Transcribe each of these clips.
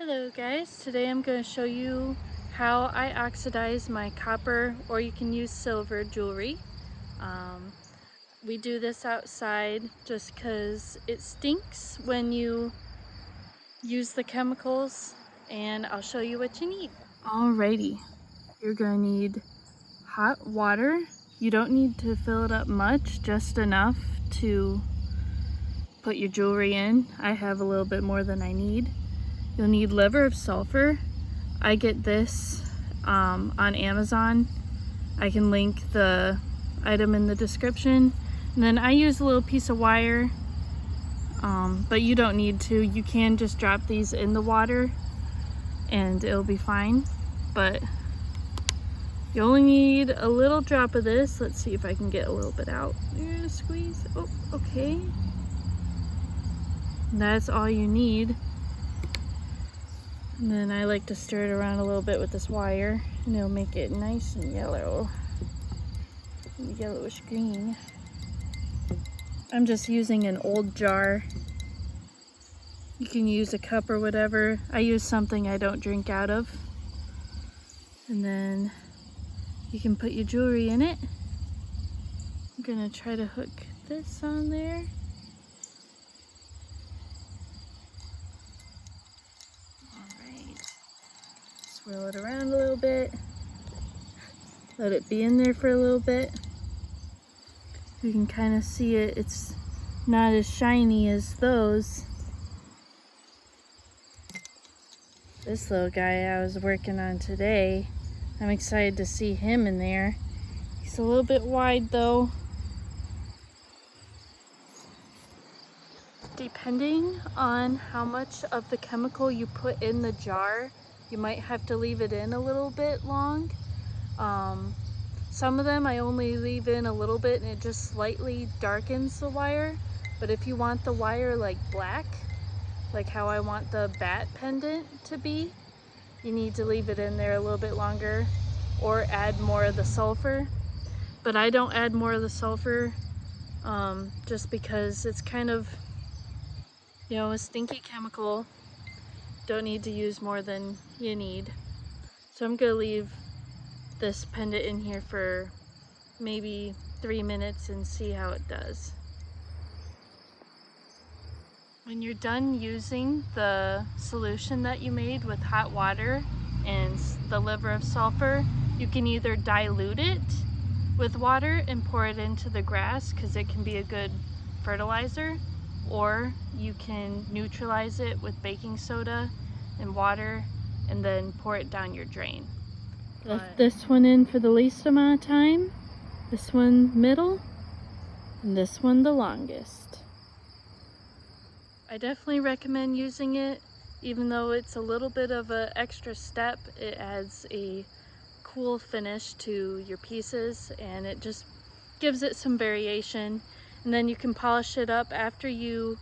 Hello guys, today I'm going to show you how I oxidize my copper, or you can use silver jewelry. Um, we do this outside just because it stinks when you use the chemicals, and I'll show you what you need. Alrighty, you're going to need hot water. You don't need to fill it up much, just enough to put your jewelry in. I have a little bit more than I need. You'll need liver of sulfur. I get this on Amazon. I can link the item in the description. And then I use a little piece of wire, but you don't need to. You can just drop these in the water and it'll be fine. But you only need a little drop of this. Let's see if I can get a little bit out. You're gonna squeeze. Oh, okay. That's all you need. And then I like to stir it around a little bit with this wire, and it'll make it nice and yellow, yellowish green. I'm just using an old jar. You can use a cup or whatever. I use something I don't drink out of. And then you can put your jewelry in it. I'm gonna try to hook this on there. Swirl it around a little bit. Let it be in there for a little bit. You can kind of see it. It's not as shiny as those. This little guy I was working on today, I'm excited to see him in there. He's a little bit wide though. Depending on how much of the chemical you put in the jar, you might have to leave it in a little bit long. Some of them I only leave in a little bit and it just slightly darkens the wire. But if you want the wire like black, like how I want the bat pendant to be, you need to leave it in there a little bit longer or add more of the sulfur. But I don't add more of the sulfur just because it's kind of, you know, a stinky chemical. Don't need to use more than you need. So I'm gonna leave this pendant in here for maybe 3 minutes and see how it does. When you're done using the solution that you made with hot water and the liver of sulfur, you can either dilute it with water and pour it into the grass because it can be a good fertilizer, or you can neutralize it with baking soda and water and then pour it down your drain. Left this one in for the least amount of time, this one middle, and this one the longest. I definitely recommend using it, even though it's a little bit of an extra step. It adds a cool finish to your pieces and it just gives it some variation. And then you can polish it up after you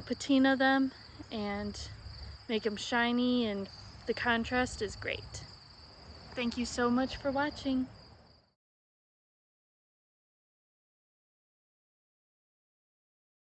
patina them and make them shiny, and the contrast is great. Thank you so much for watching.